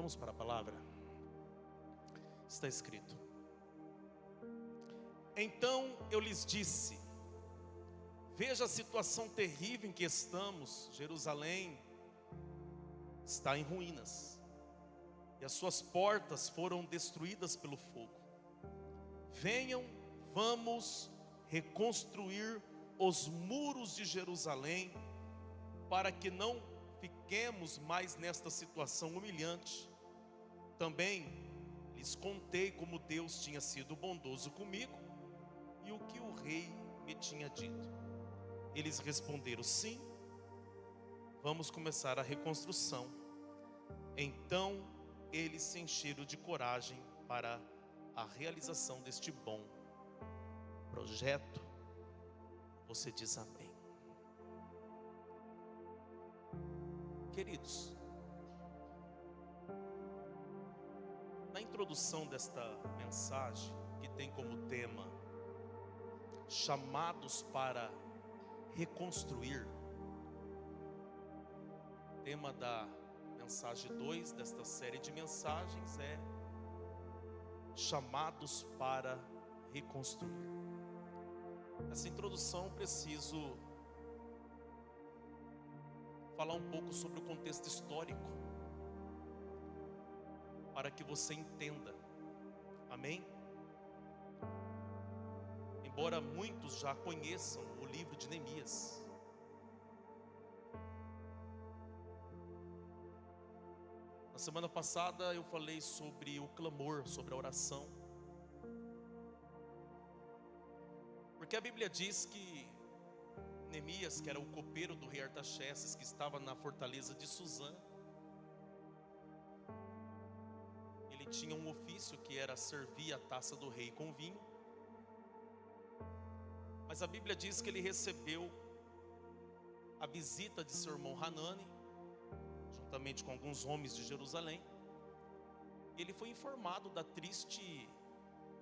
Vamos para a palavra. Está escrito: então eu lhes disse: veja a situação terrível em que estamos. Jerusalém está em ruínas e as suas portas foram destruídas pelo fogo. Venham, vamos reconstruir os muros de Jerusalém, para que não fiquemos mais nesta situação humilhante. Também lhes contei como Deus tinha sido bondoso comigo e o que o rei me tinha dito. Eles responderam: sim, vamos começar a reconstrução. Então eles se encheram de coragem para a realização deste bom projeto. Você diz amém. Queridos, na introdução desta mensagem, que tem como tema chamados para reconstruir, o tema da mensagem 2 desta série de mensagens é chamados para reconstruir. Essa introdução preciso falar um pouco sobre o contexto histórico, para que você entenda, amém? Embora muitos já conheçam o livro de Neemias, na semana passada eu falei sobre o clamor, sobre a oração, porque a Bíblia diz que Neemias, que era o copeiro do rei Artaxerxes, que estava na fortaleza de Suzã, ele tinha um ofício que era servir a taça do rei com vinho. Mas a Bíblia diz que ele recebeu a visita de seu irmão Hanani, juntamente com alguns homens de Jerusalém. E ele foi informado da triste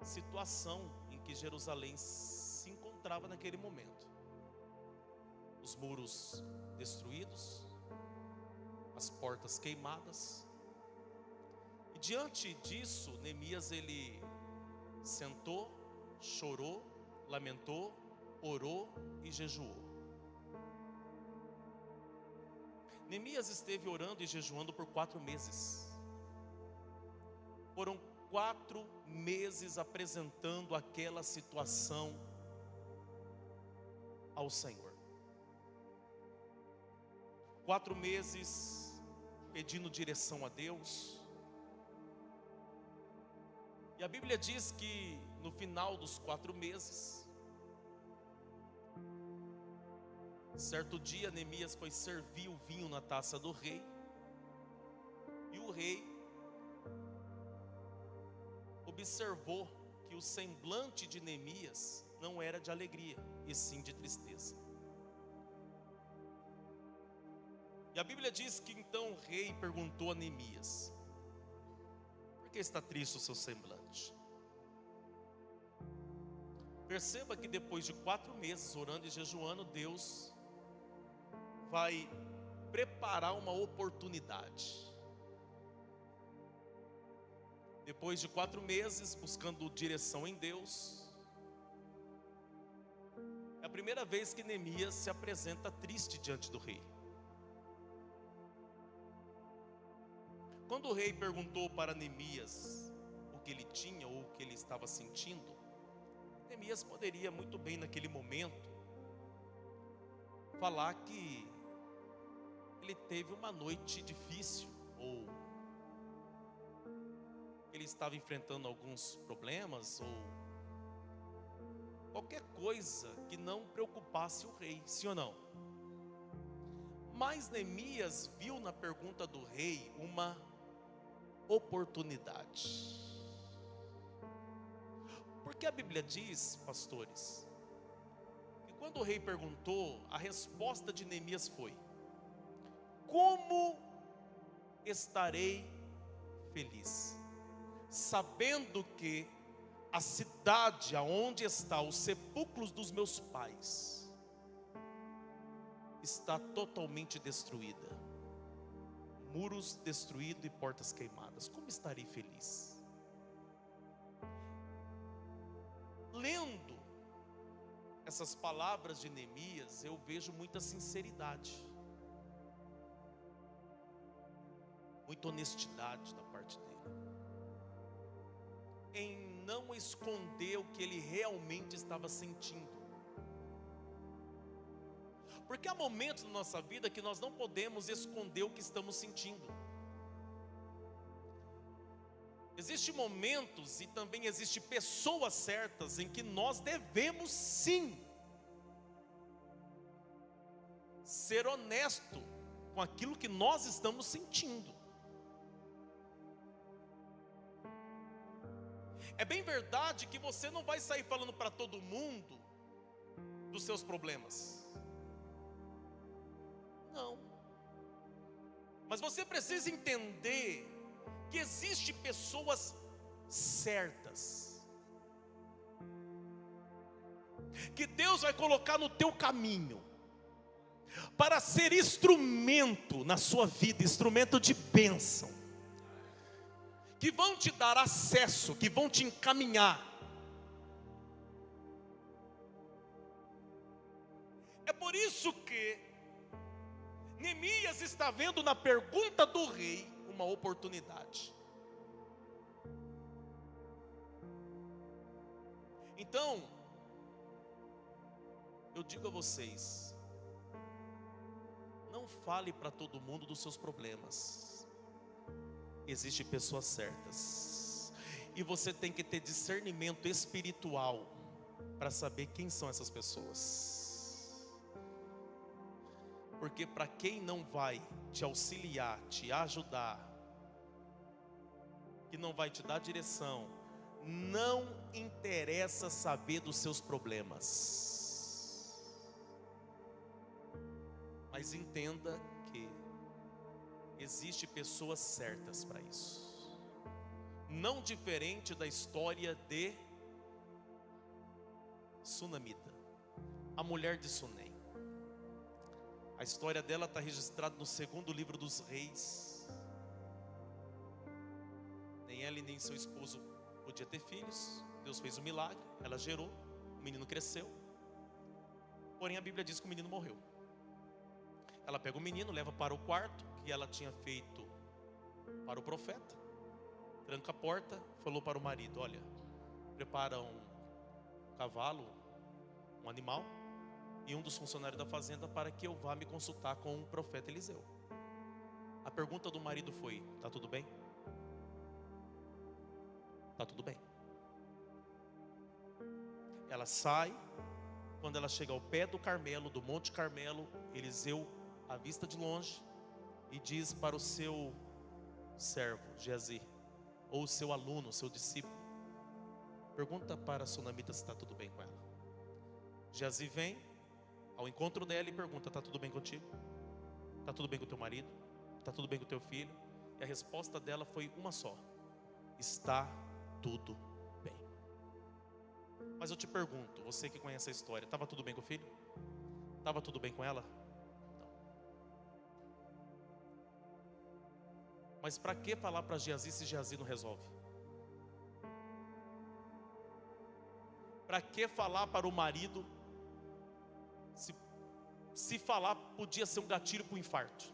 situação em que Jerusalém se encontrava naquele momento. Os muros destruídos, as portas queimadas. E diante disso, Neemias ele sentou, chorou, lamentou, orou e jejuou. Neemias esteve orando e jejuando por 4 meses. Foram 4 meses apresentando aquela situação ao Senhor. 4 meses pedindo direção a Deus. E a Bíblia diz que no final dos 4 meses, certo dia Neemias foi servir o vinho na taça do rei. E o rei observou que o semblante de Neemias não era de alegria, e sim de tristeza. E a Bíblia diz que então o rei perguntou a Neemias: por que está triste o seu semblante? Perceba que depois de 4 meses orando e jejuando, Deus vai preparar uma oportunidade. Depois de 4 meses buscando direção em Deus, é a primeira vez que Neemias se apresenta triste diante do rei. Quando o rei perguntou para Neemias o que ele tinha ou o que ele estava sentindo, Neemias poderia muito bem naquele momento falar que ele teve uma noite difícil, ou ele estava enfrentando alguns problemas, ou qualquer coisa que não preocupasse o rei, sim ou não? Mas Neemias viu na pergunta do rei uma oportunidade. Porque a Bíblia diz, pastores, que quando o rei perguntou, a resposta de Neemias foi: como estarei feliz, sabendo que a cidade aonde está os sepulcros dos meus pais está totalmente destruída, muros destruídos e portas queimadas, como estarei feliz? Lendo essas palavras de Neemias, eu vejo muita sinceridade, muita honestidade da parte dele, em não esconder o que ele realmente estava sentindo. Porque há momentos na nossa vida que nós não podemos esconder o que estamos sentindo. Existem momentos e também existem pessoas certas em que nós devemos sim ser honesto com aquilo que nós estamos sentindo. É bem verdade que você não vai sair falando para todo mundo dos seus problemas. Não. Mas você precisa entender que existem pessoas certas, que Deus vai colocar no teu caminho, para ser instrumento na sua vida, instrumento de bênção, que vão te dar acesso, que vão te encaminhar. É por isso que Neemias está vendo na pergunta do rei uma oportunidade. Então, eu digo a vocês, não fale para todo mundo dos seus problemas. Existem pessoas certas, e você tem que ter discernimento espiritual para saber quem são essas pessoas. Porque para quem não vai te auxiliar, te ajudar, que não vai te dar direção, não interessa saber dos seus problemas. Mas entenda que existem pessoas certas para isso. Não diferente da história de Sunamita, a mulher de Sunem. A história dela está registrada no 2º livro dos Reis. Nem ela e nem seu esposo podia ter filhos. Deus fez um milagre, ela gerou, o menino cresceu. Porém a Bíblia diz que o menino morreu. Ela pega o menino, leva para o quarto que ela tinha feito para o profeta, tranca a porta, falou para o marido: olha, prepara um cavalo, um animal, e um dos funcionários da fazenda para que eu vá me consultar com o profeta Eliseu. A pergunta do marido foi: tá tudo bem? Tá tudo bem. Ela sai. Quando ela chega ao pé do Carmelo, do Monte Carmelo, Eliseu a vista de longe e diz para o seu servo Geazi, ou o seu aluno, o seu discípulo: pergunta para a Sunamita se está tudo bem com ela. Geazi vem ao encontro dela e pergunta: está tudo bem contigo? Está tudo bem com o teu marido? Está tudo bem com o teu filho? E a resposta dela foi uma só: está tudo bem. Mas eu te pergunto, você que conhece a história, estava tudo bem com o filho? Estava tudo bem com ela? Não. Mas para que falar para Geazi se Geazi não resolve? Para que falar para o marido se falar podia ser um gatilho para o infarto?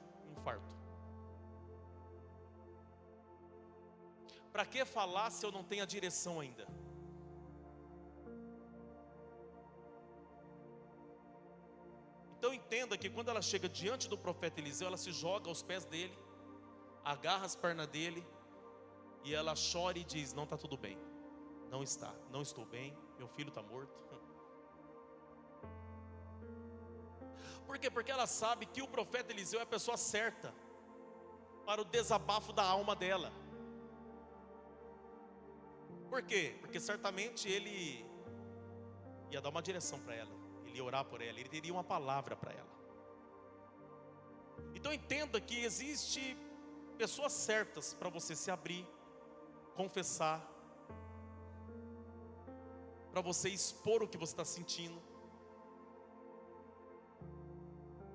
Para que falar se eu não tenho a direção ainda? Então entenda que quando ela chega diante do profeta Eliseu, ela se joga aos pés dele, agarra as pernas dele, e ela chora e diz: não está tudo bem. Não está, não estou bem, meu filho está morto. Por quê? Porque ela sabe que o profeta Eliseu é a pessoa certa para o desabafo da alma dela. Por quê? Porque certamente ele ia dar uma direção para ela, ele ia orar por ela, ele teria uma palavra para ela. Então entenda que existe pessoas certas para você se abrir, confessar, para você expor o que você está sentindo.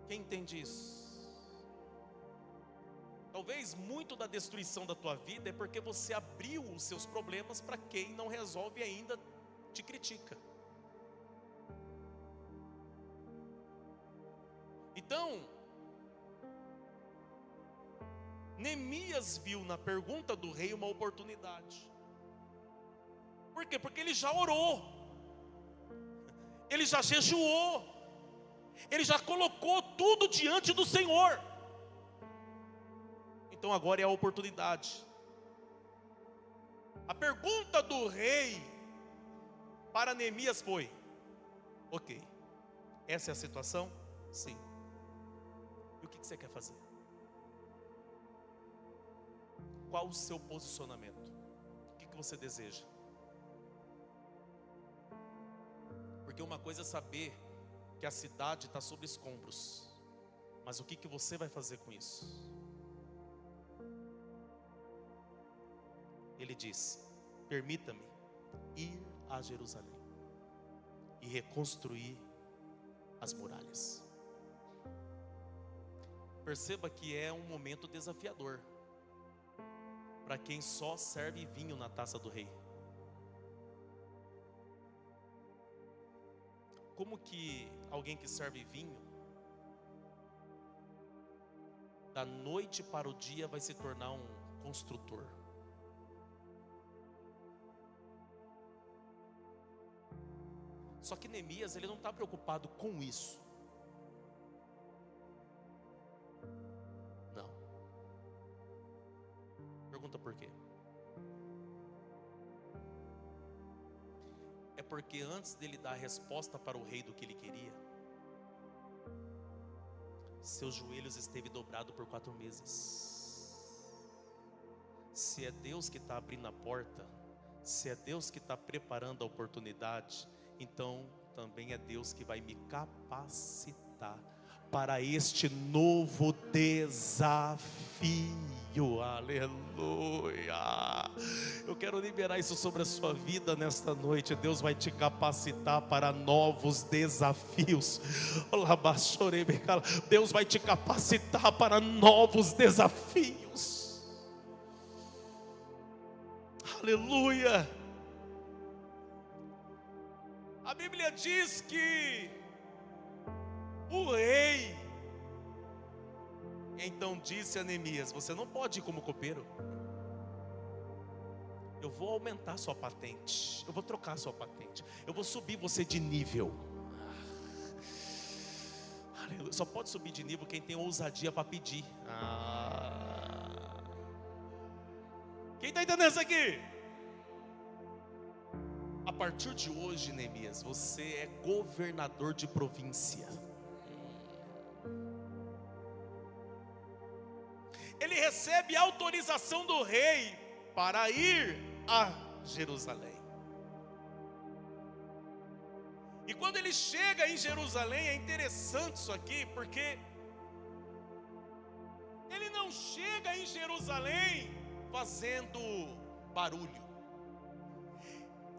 Quem entende isso? Talvez muito da destruição da tua vida é porque você abriu os seus problemas para quem não resolve e ainda te critica. Então, Neemias viu na pergunta do rei uma oportunidade. Por quê? Porque ele já orou, ele já jejuou, ele já colocou tudo diante do Senhor. Então agora é a oportunidade. A pergunta do rei para Neemias foi: ok, essa é a situação? Sim. E o que você quer fazer? Qual o seu posicionamento? O que você deseja? Porque uma coisa é saber que a cidade está sob escombros, mas o que você vai fazer com isso? Ele disse: permita-me ir a Jerusalém e reconstruir as muralhas. Perceba que é um momento desafiador para quem só serve vinho na taça do rei. Como que alguém que serve vinho, da noite para o dia vai se tornar um construtor? Só que Neemias, ele não está preocupado com isso. Não. Pergunta por quê? É porque antes dele dar a resposta para o rei do que ele queria, seus joelhos esteve dobrado por 4 meses. Se é Deus que está abrindo a porta, se é Deus que está preparando a oportunidade, então também é Deus que vai me capacitar para este novo desafio. Aleluia. Eu quero liberar isso sobre a sua vida nesta noite. Deus vai te capacitar para novos desafios. Deus vai te capacitar para novos desafios. Aleluia. A Bíblia diz que o rei então disse a Neemias: você não pode ir como copeiro. Eu vou aumentar sua patente, eu vou trocar sua patente, eu vou subir você de nível. Aleluia. Só pode subir de nível quem tem ousadia para pedir. Quem está entendendo isso aqui? A partir de hoje, Neemias, você é governador de província. Ele recebe autorização do rei para ir a Jerusalém. E quando ele chega em Jerusalém, é interessante isso aqui, porque ele não chega em Jerusalém fazendo barulho.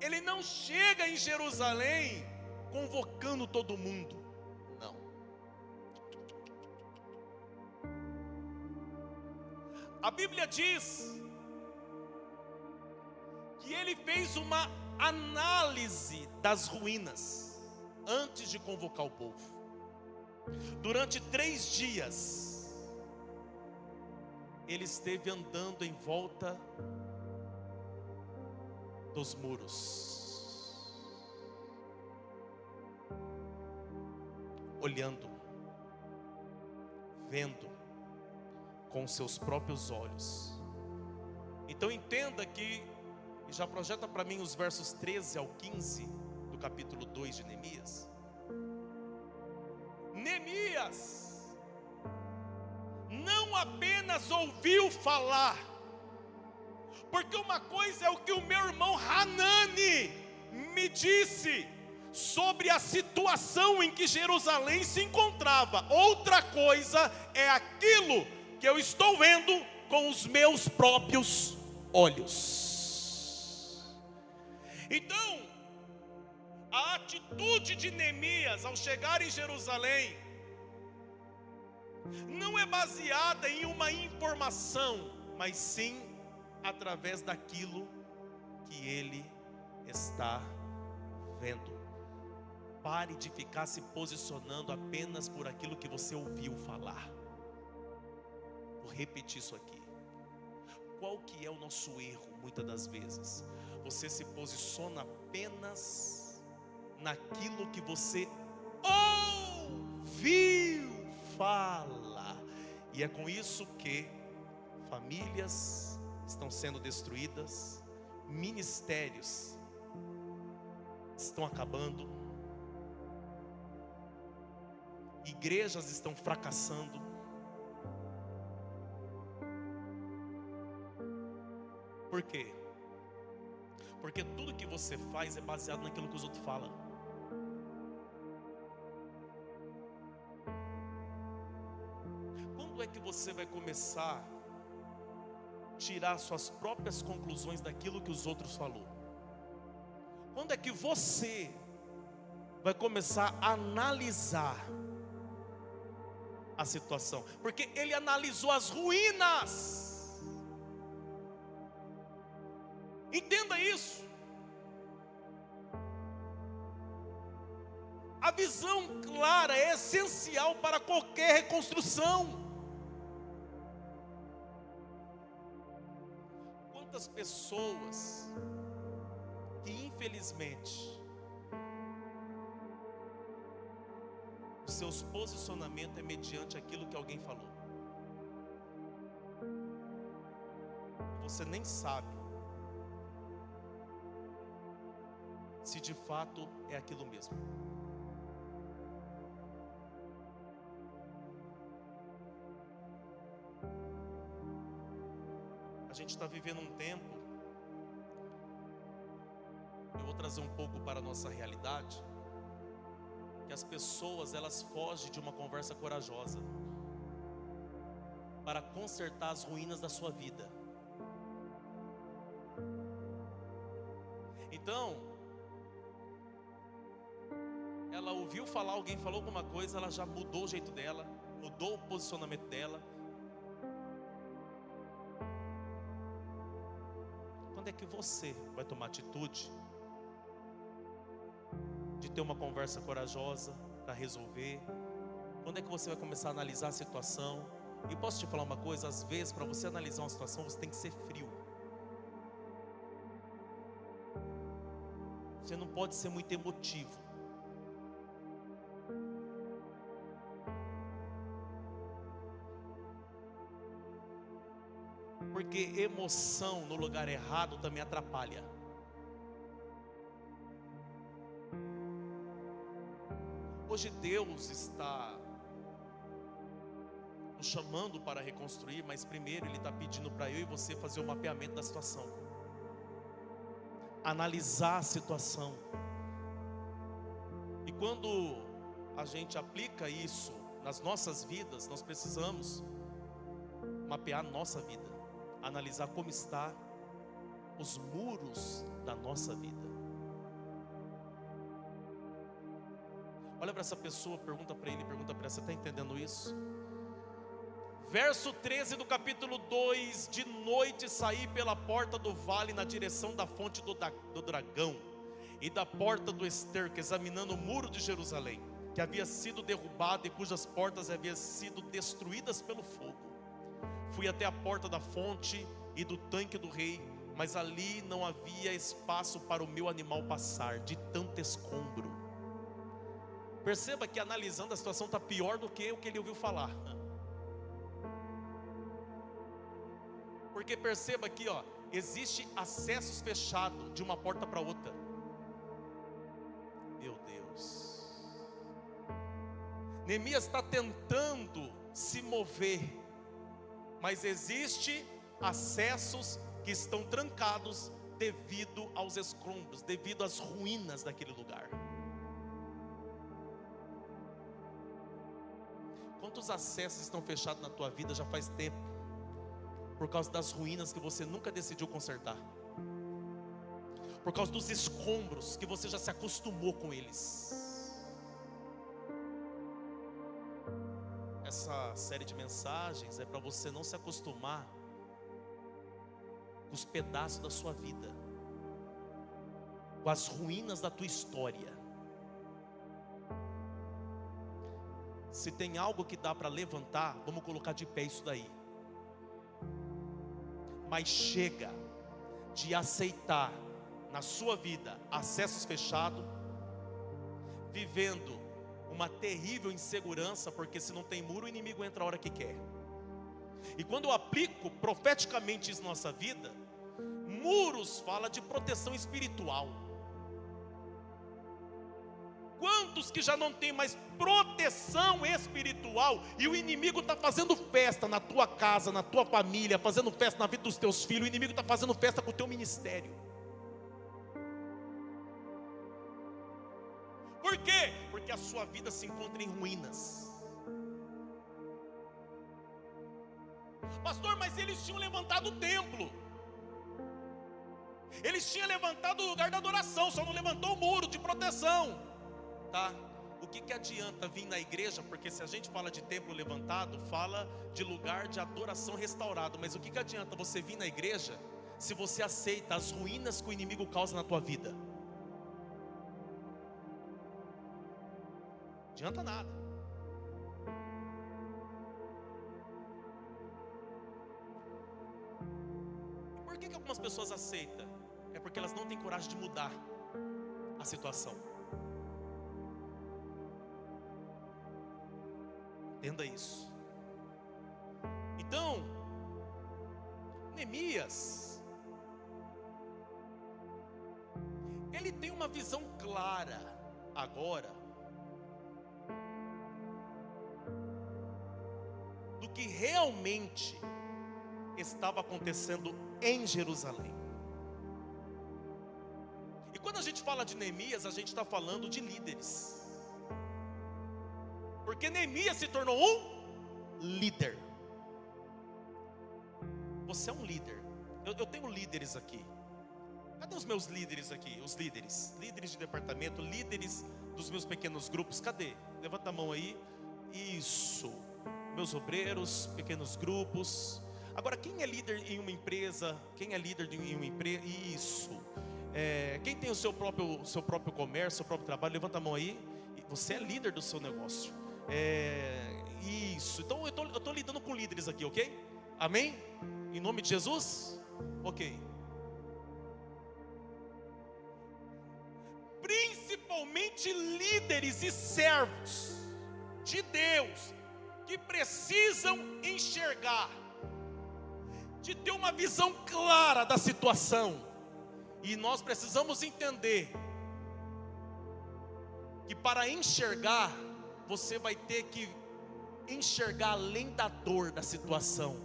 Ele não chega em Jerusalém convocando todo mundo. Não. A Bíblia diz que ele fez uma análise das ruínas antes de convocar o povo. Durante 3 dias, ele esteve andando em volta dos muros, olhando, vendo com seus próprios olhos. Então entenda que, e já projeta para mim os versos 13 ao 15 do capítulo 2 de Neemias. Neemias não apenas ouviu falar, porque uma coisa é o que o meu irmão Hanani me disse sobre a situação em que Jerusalém se encontrava. Outra coisa é aquilo que eu estou vendo com os meus próprios olhos. Então, a atitude de Neemias ao chegar em Jerusalém não é baseada em uma informação, mas sim através daquilo que ele está vendo. Pare de ficar se posicionando apenas por aquilo que você ouviu falar. Vou repetir isso aqui. Qual que é o nosso erro muitas das vezes? Você se posiciona apenas naquilo que você ouviu falar. E é com isso que famílias estão sendo destruídas, ministérios estão acabando, igrejas estão fracassando. Por quê? Porque tudo que você faz é baseado naquilo que os outros falam. Quando é que você vai começar a tirar suas próprias conclusões daquilo que os outros falou? Quando é que você vai começar a analisar a situação? Porque ele analisou as ruínas. Entenda isso. A visão clara é essencial para qualquer reconstrução. Quantas pessoas que infelizmente os seus posicionamentos é mediante aquilo que alguém falou. Você nem sabe se de fato é aquilo mesmo. A gente está vivendo um tempo, eu vou trazer um pouco para a nossa realidade, que as pessoas elas fogem de uma conversa corajosa para consertar as ruínas da sua vida. Então, ela ouviu falar, alguém falou alguma coisa, ela já mudou o jeito dela, mudou o posicionamento dela. Quando é que você vai tomar atitude de ter uma conversa corajosa para resolver? Quando é que você vai começar a analisar a situação? E posso te falar uma coisa, às vezes para você analisar uma situação você tem que ser frio. Você não pode ser muito emotivo. Porque emoção no lugar errado também atrapalha. Hoje Deus está nos chamando para reconstruir, mas primeiro Ele está pedindo para eu e você fazer o mapeamento da situação, analisar a situação. E quando a gente aplica isso nas nossas vidas, nós precisamos mapear a nossa vida, analisar como está os muros da nossa vida. Olha para essa pessoa, pergunta para ele, pergunta para ela, você está entendendo isso? Verso 13 do capítulo 2: de noite saí pela porta do vale na direção da fonte do dragão e da porta do esterco, examinando o muro de Jerusalém, que havia sido derrubado e cujas portas haviam sido destruídas pelo fogo. Fui até a porta da fonte e do tanque do rei, mas ali não havia espaço para o meu animal passar, de tanto escombro. Perceba que analisando a situação está pior do que o que ele ouviu falar. Porque perceba aqui, ó, existe acessos fechados de uma porta para outra. Meu Deus. Neemias está tentando se mover, mas existe acessos que estão trancados devido aos escombros, devido às ruínas daquele lugar. Quantos acessos estão fechados na tua vida já faz tempo, por causa das ruínas que você nunca decidiu consertar, por causa dos escombros que você já se acostumou com eles? essa série de mensagens é para você não se acostumar com os pedaços da sua vida, com as ruínas da tua história. Se tem algo que dá para levantar, vamos colocar de pé isso daí. Mas chega de aceitar na sua vida acessos fechados, vivendo uma terrível insegurança, porque se não tem muro, o inimigo entra a hora que quer. E quando eu aplico profeticamente isso na nossa vida, muros fala de proteção espiritual. Quantos que já não tem mais proteção espiritual e o inimigo está fazendo festa na tua casa, na tua família, fazendo festa na vida dos teus filhos, o inimigo está fazendo festa com o teu ministério. Por quê? Porque a sua vida se encontra em ruínas. Pastor, mas eles tinham levantado o templo, eles tinham levantado o lugar da adoração, só não levantou o muro de proteção. Tá? O que adianta vir na igreja? Porque se a gente fala de templo levantado, fala de lugar de adoração restaurado. Mas o que adianta você vir na igreja se você aceita as ruínas que o inimigo causa na tua vida? Não adianta nada. E por que algumas pessoas aceitam? É porque elas não têm coragem de mudar a situação. Entenda isso. Então, Neemias, ele tem uma visão clara agora do que realmente estava acontecendo em Jerusalém. E quando a gente fala de Neemias, a gente está falando de líderes. Porque Neemias se tornou um líder. Você é um líder. Eu tenho líderes aqui. Cadê os meus líderes aqui? Os líderes de departamento, líderes dos meus pequenos grupos. Cadê? Levanta a mão aí. Isso. Meus obreiros, pequenos grupos. Agora, quem é líder em uma empresa? Quem é líder em uma empresa? Isso. Quem tem o seu próprio comércio, seu próprio trabalho? Levanta a mão aí. Você é líder do seu negócio. Isso. Então eu estou lidando com líderes aqui, ok? Amém? Em nome de Jesus? Ok. Principalmente líderes e servos de Deus que precisam enxergar, de ter uma visão clara da situação. E nós precisamos entender que para enxergar, você vai ter que enxergar além da dor da situação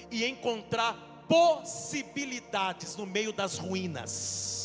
e encontrar possibilidades no meio das ruínas.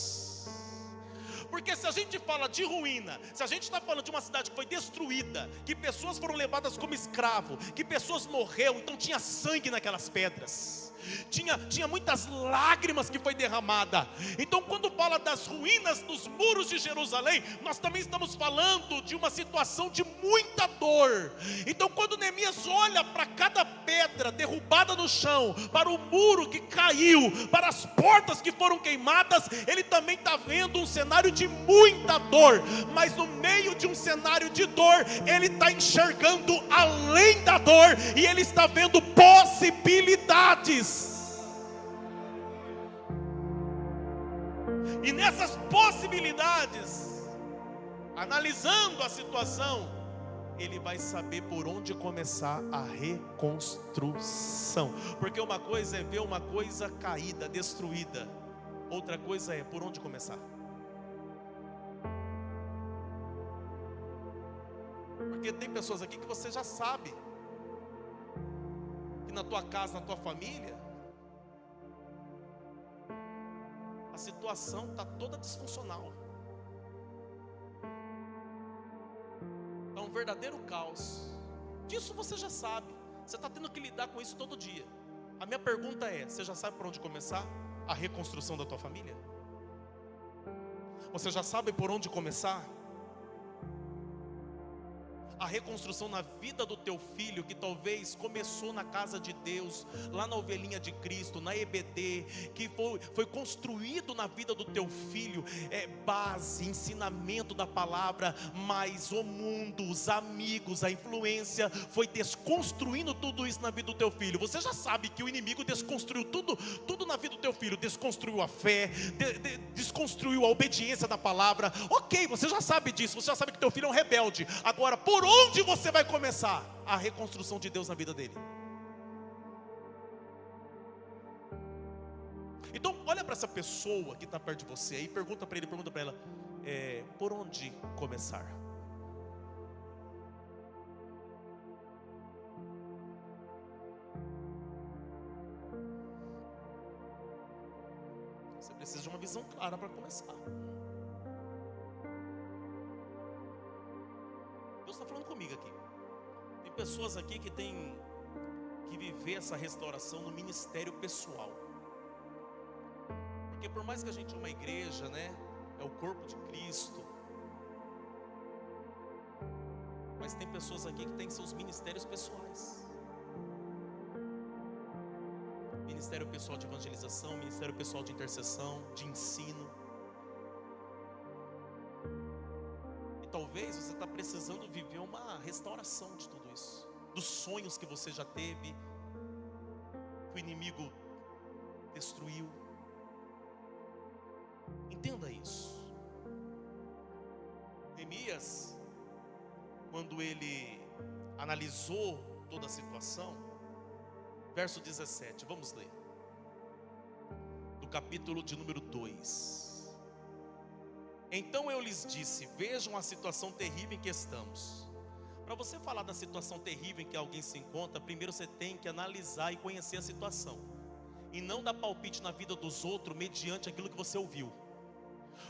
Porque se a gente fala de ruína, se a gente está falando de uma cidade que foi destruída, que pessoas foram levadas como escravo, que pessoas morreram, então tinha sangue naquelas pedras, tinha muitas lágrimas que foi derramada. Então quando fala das ruínas dos muros de Jerusalém, nós também estamos falando de uma situação de muita dor. Então quando Neemias olha para cada pedra derrubada no chão, para o muro que caiu, para as portas que foram queimadas, ele também está vendo um cenário de muita dor. Mas no meio de um cenário de dor, ele está enxergando além da dor, e ele está vendo possibilidades. E nessas possibilidades, analisando a situação, ele vai saber por onde começar a reconstrução. Porque uma coisa é ver uma coisa caída, destruída, outra coisa é por onde começar. Porque tem pessoas aqui que você já sabe que na tua casa, na tua família, a situação está toda disfuncional. É um verdadeiro caos. Disso você já sabe. Você está tendo que lidar com isso todo dia. A minha pergunta é: você já sabe por onde começar a reconstrução da tua família? Você já sabe por onde começar a reconstrução na vida do teu filho, que talvez começou na casa de Deus, lá na ovelhinha de Cristo, na EBD, que foi construído na vida do teu filho, base, ensinamento da palavra, mas o mundo, os amigos, a influência, foi desconstruindo tudo isso na vida do teu filho. Você já sabe que o inimigo desconstruiu tudo na vida do teu filho, desconstruiu a fé, desconstruiu a obediência da palavra. Ok, você já sabe disso, você já sabe que teu filho é um rebelde. Agora, por onde você vai começar a reconstrução de Deus na vida dele? Então, olha para essa pessoa que está perto de você e pergunta para ele, pergunta para ela: por onde começar? Você precisa de uma visão clara para começar. Deus está falando comigo aqui. Tem pessoas aqui que têm que viver essa restauração no ministério pessoal. Porque por mais que a gente é uma igreja, né, é o corpo de Cristo, mas tem pessoas aqui que têm seus ministérios pessoais. Ministério pessoal de evangelização, ministério pessoal de intercessão, de ensino. E talvez você está precisando viver uma restauração de tudo isso, dos sonhos que você já teve, que o inimigo destruiu. Entenda isso. Neemias, quando ele analisou toda a situação, verso 17, vamos ler, do capítulo de número 2. Então eu lhes disse: vejam a situação terrível em que estamos. Para você falar da situação terrível em que alguém se encontra, primeiro você tem que analisar e conhecer a situação, e não dar palpite na vida dos outros mediante aquilo que você ouviu.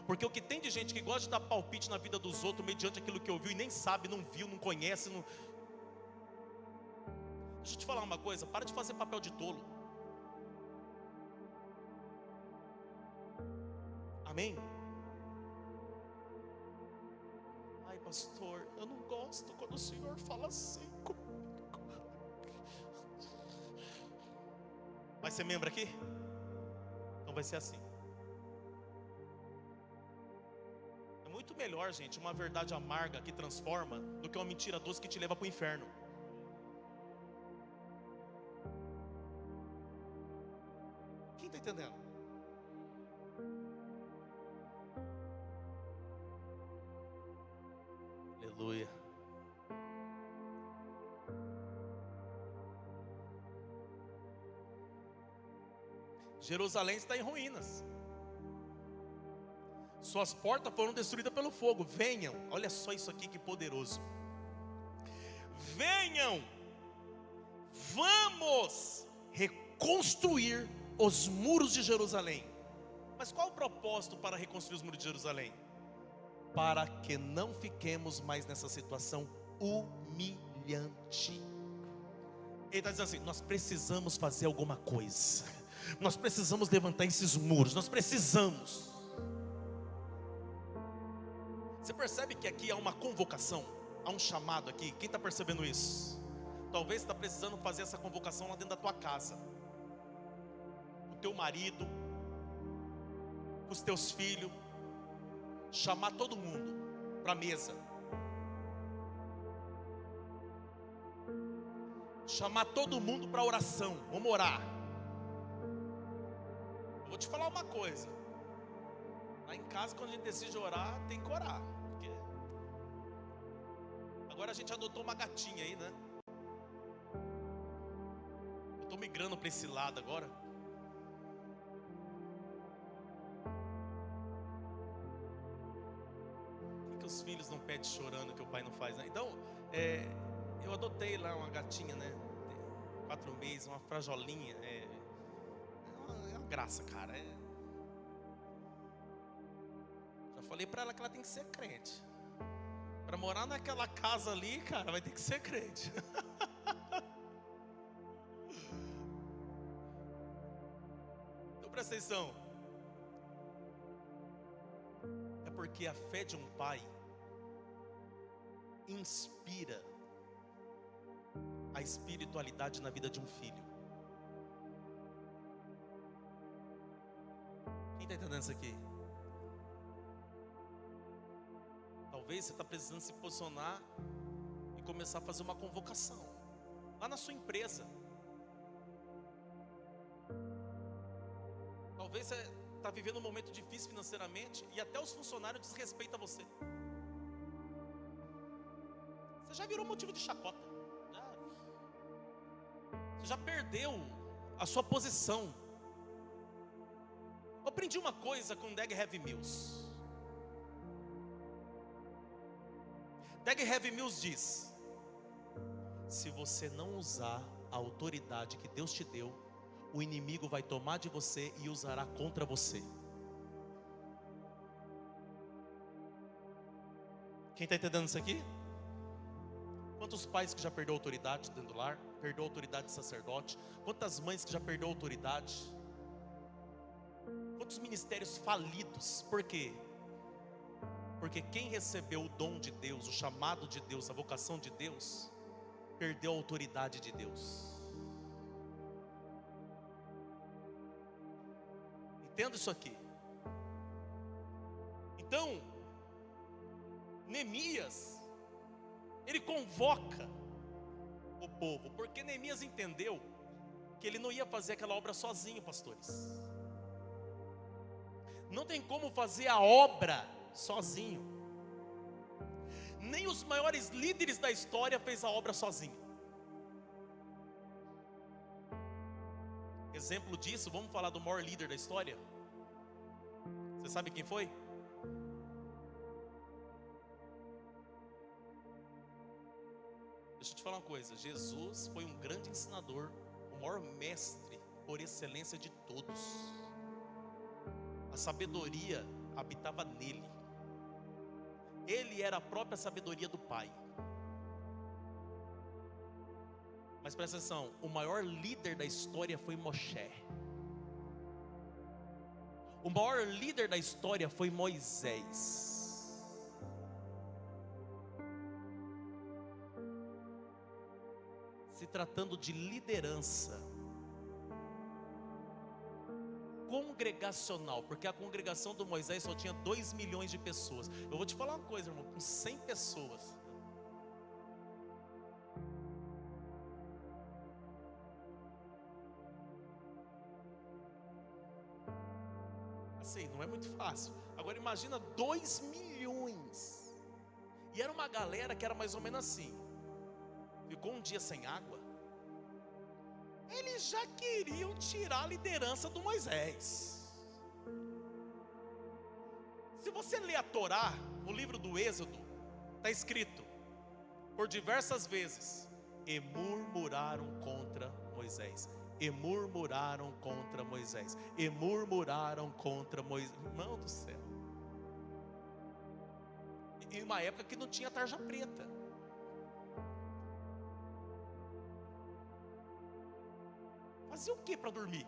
Porque o que tem de gente que gosta de dar palpite na vida dos outros mediante aquilo que ouviu e nem sabe, não viu, não conhece, não... Deixa eu te falar uma coisa, para de fazer papel de tolo. Amém? Ai, pastor, eu não gosto quando o Senhor fala assim comigo. Vai ser membro aqui? Então vai ser assim. É muito melhor, gente, uma verdade amarga que transforma do que uma mentira doce que te leva para o inferno. Quem está entendendo? Aleluia. Jerusalém está em ruínas. Suas portas foram destruídas pelo fogo. Venham, olha só isso aqui que poderoso. Venham, vamos reconstruir os muros de Jerusalém. Mas qual o propósito para reconstruir os muros de Jerusalém? Para que não fiquemos mais nessa situação humilhante. Ele está dizendo assim: nós precisamos fazer alguma coisa. Nós precisamos levantar esses muros. Nós precisamos. Você percebe que aqui há uma convocação, há um chamado aqui? Quem está percebendo isso? Talvez você está precisando fazer essa convocação lá dentro da tua casa, o teu marido, os teus filhos, chamar todo mundo para a mesa, chamar todo mundo para oração. Vamos orar. Eu vou te falar uma coisa. Lá em casa, quando a gente decide orar, tem que orar. Porque agora a gente adotou uma gatinha aí, né? Eu estou migrando para esse lado agora. Por que os filhos não pedem chorando que o pai não faz, né? Então, eu adotei lá uma gatinha, né? 4 meses, uma frajolinha. É uma graça, cara. Já falei pra ela que ela tem que ser crente. Pra morar naquela casa ali, cara, vai ter que ser crente. Então presta atenção. É porque a fé de um pai inspira a espiritualidade na vida de um filho? Quem está entendendo isso aqui? Talvez você está precisando se posicionar e começar a fazer uma convocação lá na sua empresa. Talvez você está vivendo um momento difícil financeiramente e até os funcionários desrespeitam você. Você já virou motivo de chacota. Você já perdeu a sua posição. Eu aprendi uma coisa com Dag Heward-Mills. Dag Heward-Mills diz: se você não usar a autoridade que Deus te deu, o inimigo vai tomar de você e usará contra você. Quem está entendendo isso aqui? Quantos pais que já perdeu autoridade dentro do lar? Perdeu a autoridade de sacerdote? Quantas mães que já perdeu a autoridade? Quantos ministérios falidos? Por quê? Porque quem recebeu o dom de Deus, o chamado de Deus, a vocação de Deus, perdeu a autoridade de Deus. Entenda isso aqui. Então, Neemias, ele convoca o povo, porque Neemias entendeu que ele não ia fazer aquela obra sozinho, pastores. Não tem como fazer a obra sozinho. Nem os maiores líderes da história fez a obra sozinho. Exemplo disso, vamos falar do maior líder da história? Você sabe quem foi? Deixa eu te falar uma coisa. Jesus foi um grande ensinador, o maior mestre por excelência de todos. A sabedoria habitava nele. Ele era a própria sabedoria do Pai. Mas presta atenção, o maior líder da história foi Moshe. O maior líder da história foi Moisés. Se tratando de liderança congregacional, porque a congregação do Moisés só tinha 2 milhões de pessoas. Eu vou te falar uma coisa, irmão, com 100 pessoas. Assim, não é muito fácil. Agora imagina 2 milhões. E era uma galera que era mais ou menos assim. Ficou um dia sem água, eles já queriam tirar a liderança do Moisés. Se você ler a Torá, no livro do Êxodo, está escrito por diversas vezes: e murmuraram contra Moisés, e murmuraram contra Moisés, e murmuraram contra Moisés. Irmão do céu. Em uma época que não tinha tarja preta. Fazia o que para dormir?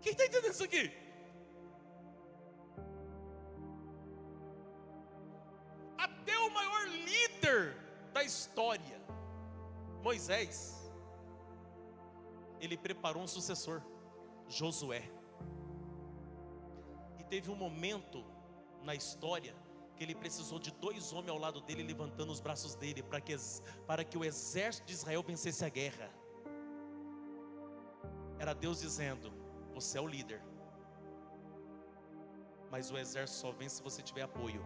Quem está entendendo isso aqui? Até o maior líder da história, Moisés, ele preparou um sucessor, Josué. E teve um momento na história que ele precisou de 2 homens ao lado dele, levantando os braços dele, para que o exército de Israel vencesse a guerra. Era Deus dizendo: você é o líder, mas o exército só vence se você tiver apoio.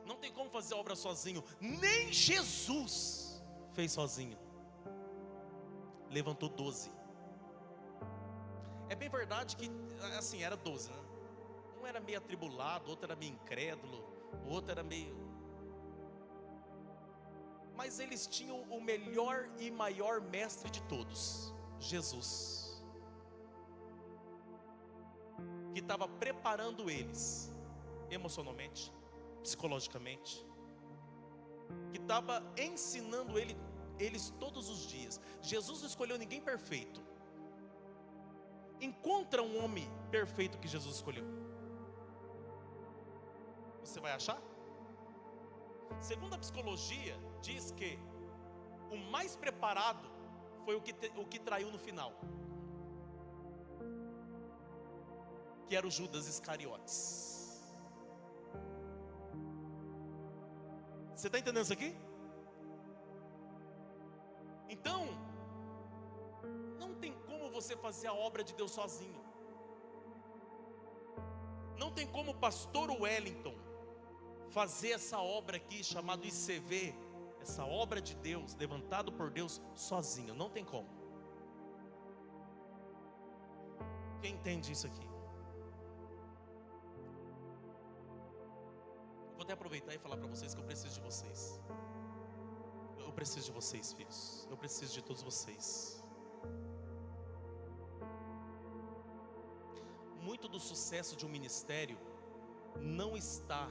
Não tem como fazer a obra sozinho. Nem Jesus fez sozinho. Levantou 12. É bem verdade que, assim, era 12, né? Um era meio atribulado, outro era meio incrédulo, o outro era meio... Mas eles tinham o melhor e maior mestre de todos, Jesus, que estava preparando eles, emocionalmente, psicologicamente, que estava ensinando eles todos os dias. Jesus não escolheu ninguém perfeito. encontra um homem perfeito que Jesus escolheu. Você vai achar? Segundo a psicologia, diz que o mais preparado foi o que traiu no final, que era o Judas Iscariotes. Você está entendendo isso aqui? Então, não tem como você fazer a obra de Deus sozinho. Não tem como o pastor Wellington fazer essa obra aqui, chamada ICV, essa obra de Deus, levantado por Deus, sozinho. Não tem como. Quem entende isso aqui? Vou até aproveitar e falar para vocês que eu preciso de vocês. Eu preciso de vocês, filhos. Eu preciso de todos vocês. Muito do sucesso de um ministério não está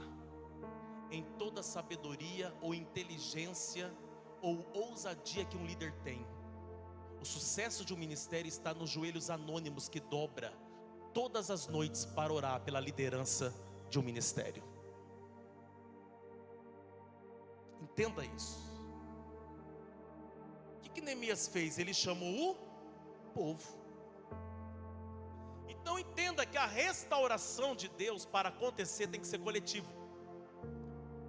em toda a sabedoria ou inteligência ou ousadia que um líder tem. O sucesso de um ministério está nos joelhos anônimos que dobra todas as noites para orar pela liderança de um ministério. Entenda isso. O que Neemias fez? Ele chamou o povo. Então entenda que a restauração de Deus, para acontecer, tem que ser coletivo.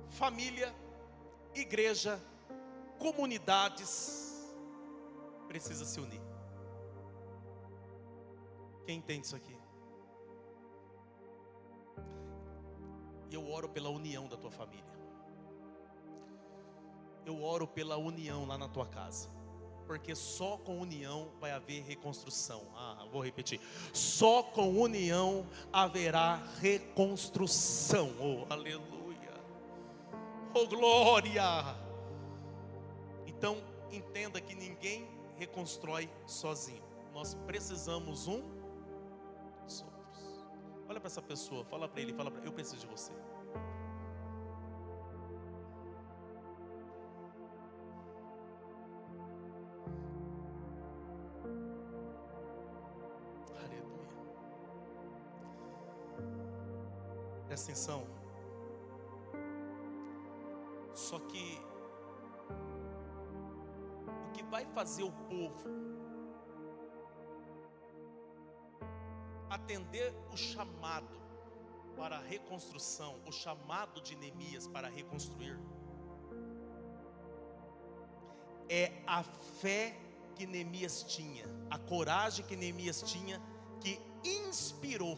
Família, igreja, comunidades, precisa se unir. Quem entende isso aqui? Eu oro pela união da tua família. Eu oro pela união lá na tua casa. Porque só com união vai haver reconstrução. Vou repetir. Só com união haverá reconstrução. Oh, aleluia. Oh, glória. Então, entenda que ninguém reconstrói sozinho. Nós precisamos uns dos outros. Olha para essa pessoa, fala para ele, eu preciso de você. Presta atenção. Só que o que vai fazer o povo atender o chamado para a reconstrução, o chamado de Neemias para reconstruir, é a fé que Neemias tinha, a coragem que Neemias tinha, que inspirou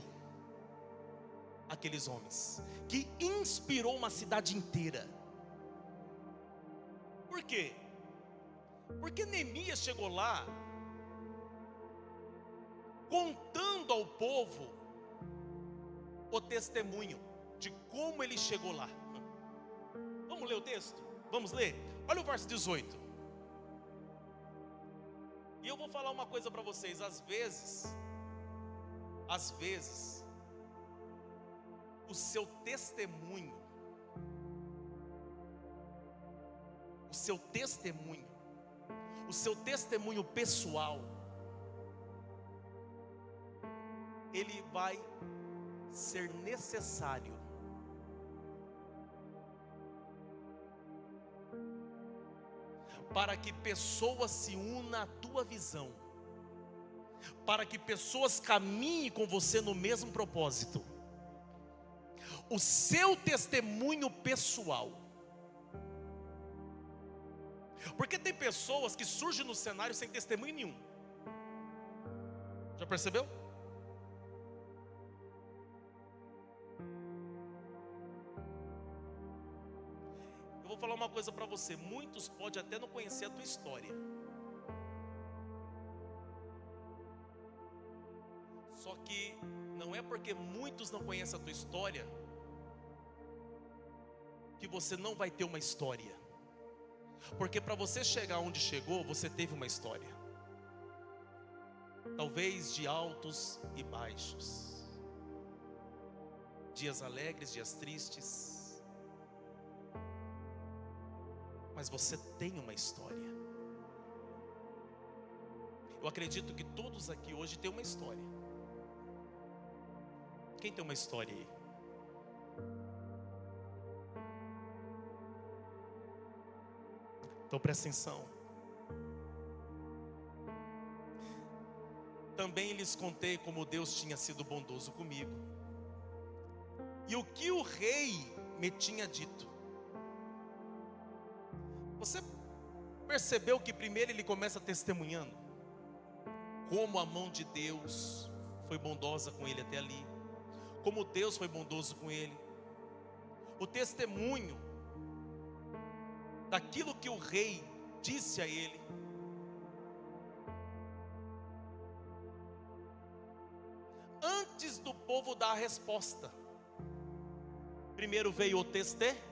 aqueles homens, que inspirou uma cidade inteira. Por quê? Porque Neemias chegou lá contando ao povo o testemunho de como ele chegou lá. Vamos ler o texto? Vamos ler? Olha o verso 18. E eu vou falar uma coisa para vocês. Às vezes o seu testemunho pessoal, ele vai ser necessário para que pessoas se unam à tua visão, para que pessoas caminhem com você no mesmo propósito. O seu testemunho pessoal. Porque tem pessoas que surgem no cenário sem testemunho nenhum. Já percebeu? Eu vou falar uma coisa para você. Muitos podem até não conhecer a tua história. Só que não é porque muitos não conhecem a tua história que você não vai ter uma história. Porque para você chegar onde chegou, você teve uma história. Talvez de altos e baixos, dias alegres, dias tristes, mas você tem uma história. Eu acredito que todos aqui hoje têm uma história. Quem tem uma história aí? Então presta atenção. Também lhes contei como Deus tinha sido bondoso comigo, e o que o rei me tinha dito. Você percebeu que primeiro ele começa testemunhando como a mão de Deus foi bondosa com ele até ali, como Deus foi bondoso com ele. O testemunho daquilo que o rei disse a ele. Antes do povo dar a resposta, primeiro veio o testemunho.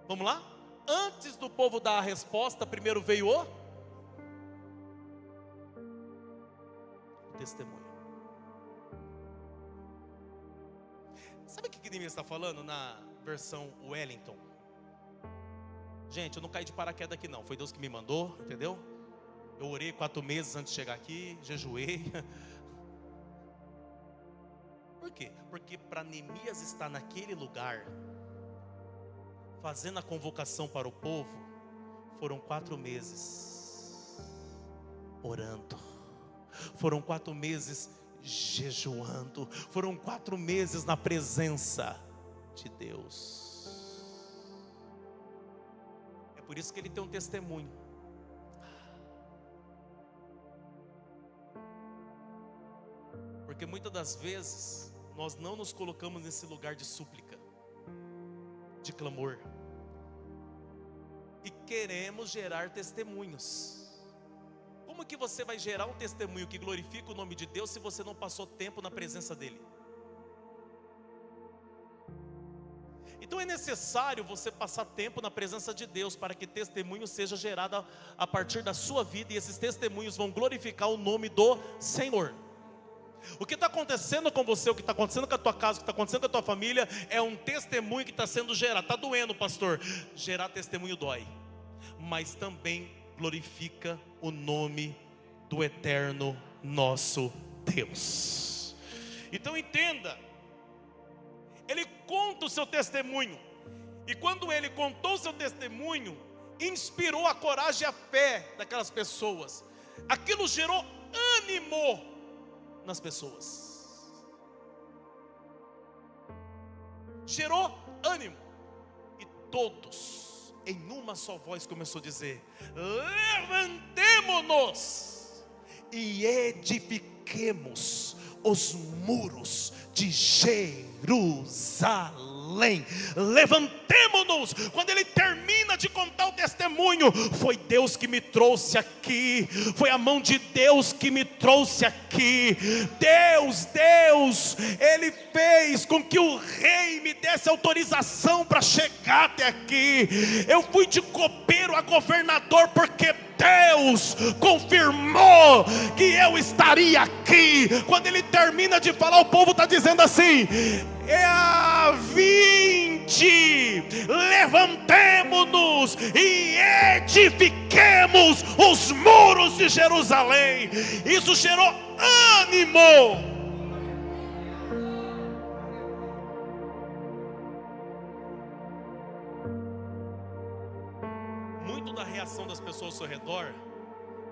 Vamos lá? Antes do povo dar a resposta, primeiro veio o testemunho. Sabe o que Neemias está falando na versão Wellington? Gente, eu não caí de paraquedas aqui não, foi Deus que me mandou, entendeu? Eu orei 4 meses antes de chegar aqui, jejuei. Por quê? Porque para Neemias estar naquele lugar, fazendo a convocação para o povo, foram 4 meses orando, foram 4 meses jejuando, foram 4 meses na presença de Deus. É por isso que ele tem um testemunho. Porque muitas das vezes nós não nos colocamos nesse lugar de súplica, de clamor, e queremos gerar testemunhos. Como que você vai gerar um testemunho que glorifica o nome de Deus se você não passou tempo na presença dEle? Então é necessário você passar tempo na presença de Deus para que testemunho seja gerado a partir da sua vida, e esses testemunhos vão glorificar o nome do Senhor. O que está acontecendo com você, o que está acontecendo com a tua casa, o que está acontecendo com a tua família, é um testemunho que está sendo gerado. Está doendo, pastor. Gerar testemunho dói, mas também glorifica o nome do eterno nosso Deus. Então entenda, ele conta o seu testemunho, e quando ele contou o seu testemunho, inspirou a coragem e a fé daquelas pessoas. Aquilo gerou ânimo nas pessoas, gerou ânimo, e todos em uma só voz começou a dizer: levantemo-nos e edifiquemos os muros de Jerusalém. Levantemo-nos. Quando ele termina de contar o testemunho, foi Deus que me trouxe aqui, foi a mão de Deus que me trouxe aqui. Deus, ele fez com que o rei me desse autorização para chegar até aqui. Eu fui de copeiro a governador porque Deus confirmou que eu estaria aqui. Quando ele termina de falar, o povo está dizendo assim: vinde, levantemo-nos e edifiquemos os muros de Jerusalém. Isso gerou ânimo. Muito da reação das pessoas ao seu redor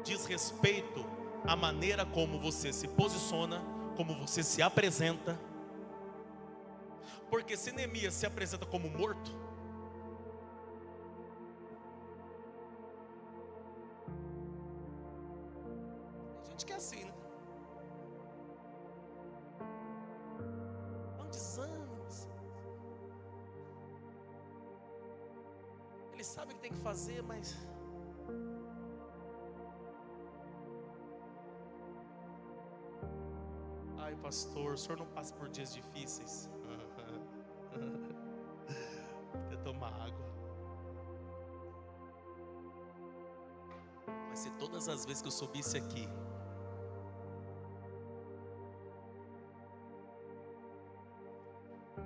diz respeito à maneira como você se posiciona, como você se apresenta. Porque se Neemias se apresenta como morto, tem gente que é assim, né? É um desânimo. Ele sabe o que tem que fazer, mas ai, pastor, o senhor não passa por dias difíceis? Quer tomar água? Mas se todas as vezes que eu subisse aqui,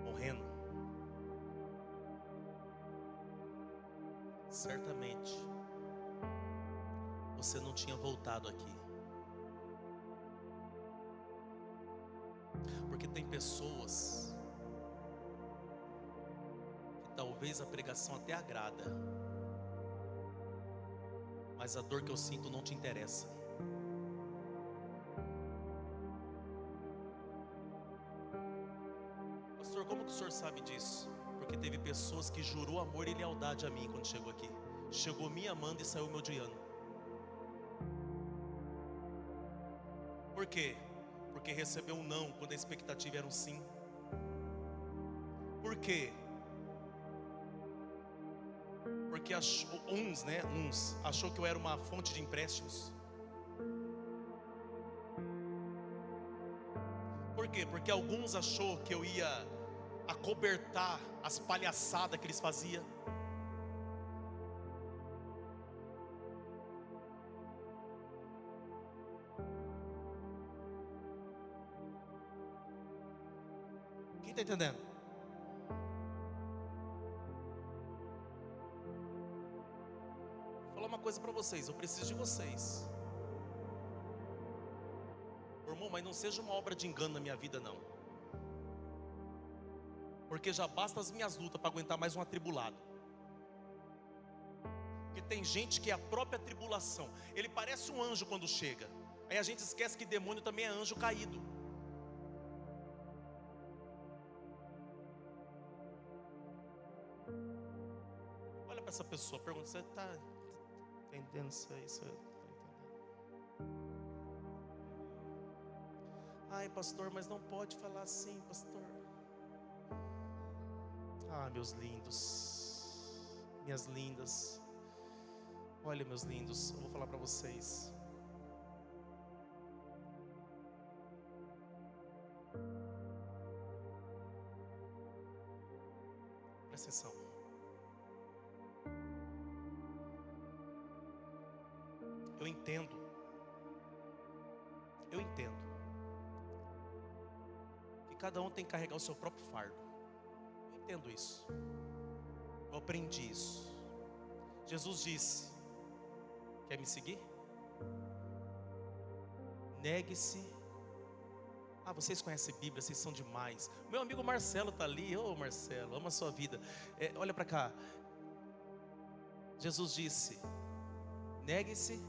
morrendo, certamente você não tinha voltado aqui. Porque tem pessoas que talvez a pregação até agrada, mas a dor que eu sinto não te interessa. Pastor, como que o senhor sabe disso? Porque teve pessoas que jurou amor e lealdade a mim quando chegou aqui. Chegou me amando e saiu me odiando. Por quê? Porque recebeu um não quando a expectativa era um sim. Por quê? Porque uns achou que eu era uma fonte de empréstimos. Por quê? Porque alguns achou que eu ia acobertar as palhaçadas que eles faziam. Quem está entendendo? Vou falar uma coisa para vocês, eu preciso de vocês. Irmão, mas não seja uma obra de engano na minha vida, não. Porque já basta as minhas lutas para aguentar mais um atribulado. Porque tem gente que é a própria tribulação. Ele parece um anjo quando chega. Aí a gente esquece que demônio também é anjo caído. Olha para essa pessoa, pergunta: você está entendendo isso aí? Você tá entendendo? Ai, pastor, mas não pode falar assim, pastor. Ah, meus lindos, minhas lindas. Olha, meus lindos, eu vou falar para vocês. Presta atenção. Eu entendo. Que cada um tem que carregar o seu próprio fardo. Eu entendo isso. Eu aprendi isso. Jesus disse: quer me seguir? Negue-se. Ah, vocês conhecem Bíblia, vocês são demais. Meu amigo Marcelo está ali. Ô Marcelo, ama a sua vida. Olha para cá. Jesus disse: negue-se.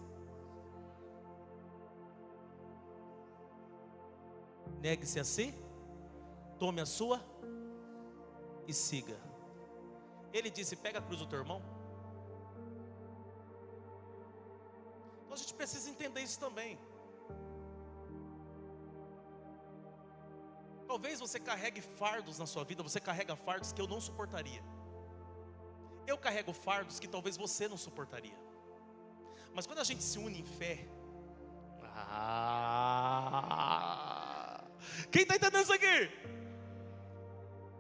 Negue-se a si, tome a sua e siga. Ele disse: pega a cruz do teu irmão. Então a gente precisa entender isso também. Talvez você carregue fardos na sua vida. Você carrega fardos que eu não suportaria. Eu carrego fardos que talvez você não suportaria. Mas quando a gente se une em fé, quem está entendendo isso aqui?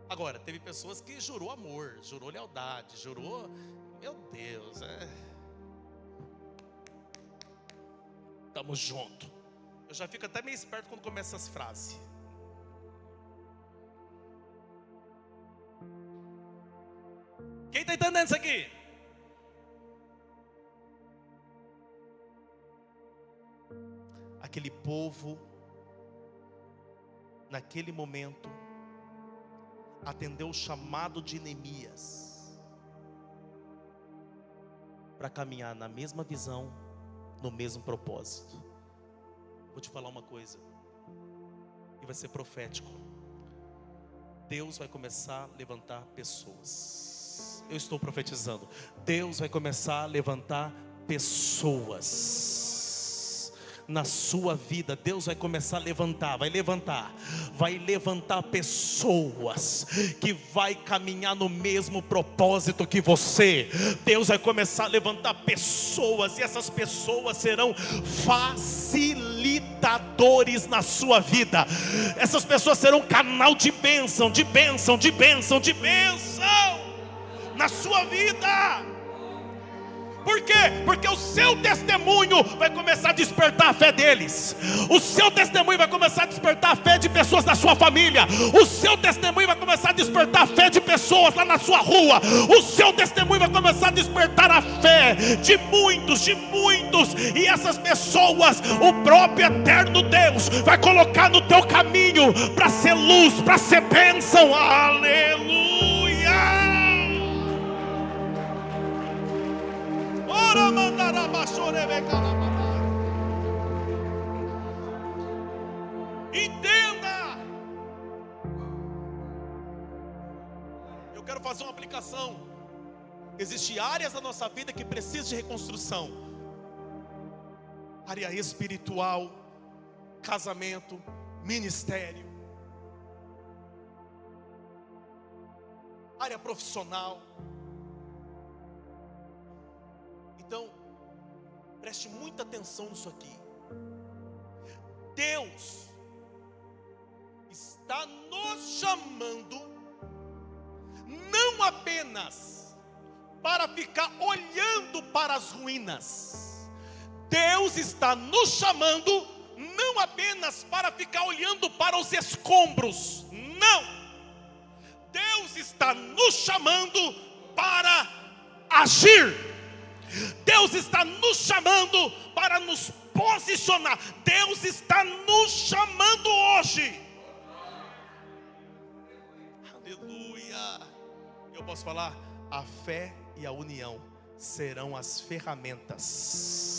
Agora, teve pessoas que jurou amor, jurou lealdade, jurou, meu Deus, tamo junto. Eu já fico até meio esperto quando começa essas frases. Quem está entendendo isso aqui? Aquele povo, naquele momento, atendeu o chamado de Neemias para caminhar na mesma visão, no mesmo propósito. Vou te falar uma coisa, e vai ser profético. Deus vai começar a levantar pessoas. Eu estou profetizando. Deus vai começar a levantar pessoas na sua vida. Deus vai começar a levantar, vai levantar pessoas que vai caminhar no mesmo propósito que você. Deus vai começar a levantar pessoas, e essas pessoas serão facilitadores na sua vida. Essas pessoas serão canal de bênção, de bênção, de bênção, de bênção na sua vida. Por quê? Porque o seu testemunho vai começar a despertar a fé deles. O seu testemunho vai começar a despertar a fé de pessoas da sua família. O seu testemunho vai começar a despertar a fé de pessoas lá na sua rua. O seu testemunho vai começar a despertar a fé de muitos. E essas pessoas, o próprio eterno Deus vai colocar no teu caminho para ser luz, para ser bênção. Aleluia! Entenda. Eu quero fazer uma aplicação. Existem áreas da nossa vida que precisam de reconstrução. Área espiritual, casamento, ministério, área profissional. Então, preste muita atenção nisso aqui. Deus está nos chamando não apenas para ficar olhando para as ruínas. Deus está nos chamando não apenas para ficar olhando para os escombros. Não. Deus está nos chamando para agir. Deus está nos chamando para nos posicionar. Deus está nos chamando hoje. Aleluia. Eu posso falar, a fé e a união serão as ferramentas.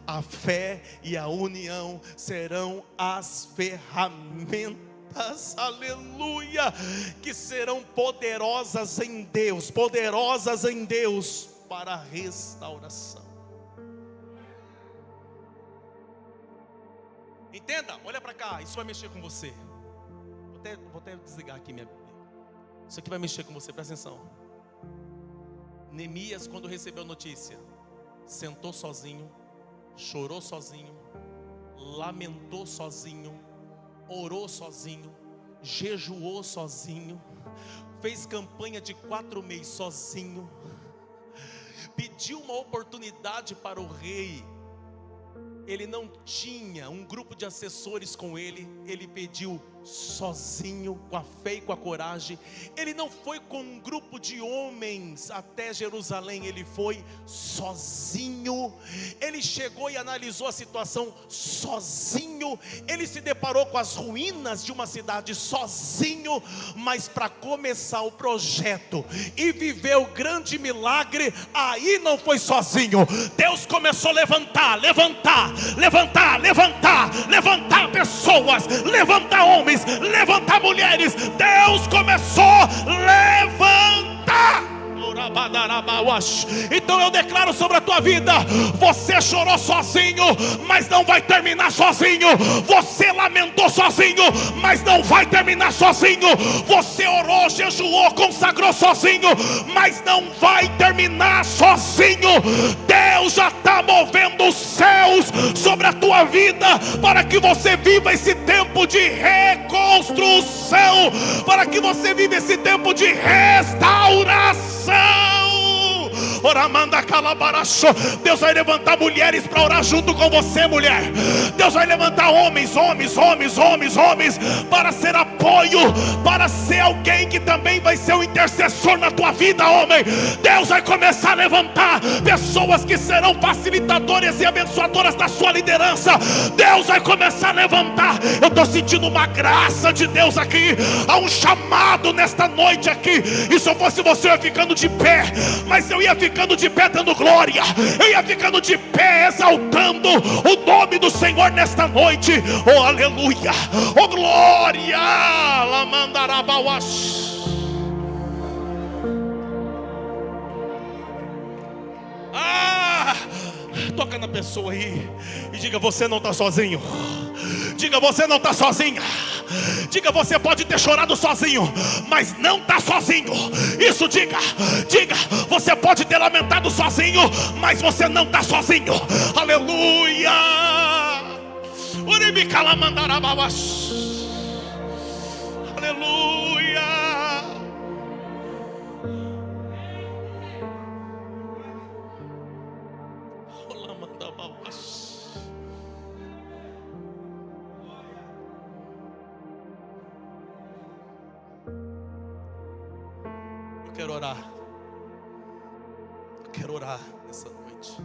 A fé e a união serão as ferramentas, aleluia, que serão poderosas em Deus para a restauração. Entenda, olha para cá, isso vai mexer com você. Vou até desligar aqui minha Bíblia. Isso aqui vai mexer com você, presta atenção. Neemias, quando recebeu a notícia, sentou sozinho, chorou sozinho, lamentou sozinho, orou sozinho, jejuou sozinho, fez campanha de 4 meses sozinho, pediu uma oportunidade para o rei. Ele não tinha um grupo de assessores com ele. Ele pediu sozinho, com a fé e com a coragem. Ele não foi com um grupo de homens até Jerusalém. Ele foi sozinho. Ele chegou e analisou a situação sozinho. Ele se deparou com as ruínas de uma cidade sozinho. Mas para começar o projeto e viver o grande milagre, aí não foi sozinho. Deus começou a levantar pessoas, levantar homens, levantar mulheres. Deus começou a levantar. Então eu declaro sobre a tua vida: você chorou sozinho, mas não vai terminar sozinho. Você lamentou sozinho, mas não vai terminar sozinho. Você orou, jejuou, consagrou sozinho, mas não vai terminar sozinho. Deus já está movendo os céus sobre a tua vida para que você viva esse tempo de reconstrução, para que você viva esse tempo de restauração. Deus vai levantar mulheres para orar junto com você, mulher. Deus vai levantar homens para ser apoio, para ser alguém que também vai ser um intercessor na tua vida, homem. Deus vai começar a levantar pessoas que serão facilitadoras e abençoadoras da sua liderança. Deus vai começar a levantar. Eu estou sentindo uma graça de Deus aqui. Há um chamado nesta noite aqui. E se eu fosse você, eu ia ficando de pé. Mas eu ia ficando de pé dando glória. Eu ia ficando de pé exaltando o nome do Senhor nesta noite. Oh aleluia, oh glória. Toca na pessoa aí e diga: você não está sozinho. Diga: você não está sozinha. Diga: você pode ter chorado sozinho, mas não está sozinho. Isso, diga. Você pode ter lamentado sozinho, mas você não está sozinho. Aleluia. Aleluia. quero orar. Eu quero orar nessa noite.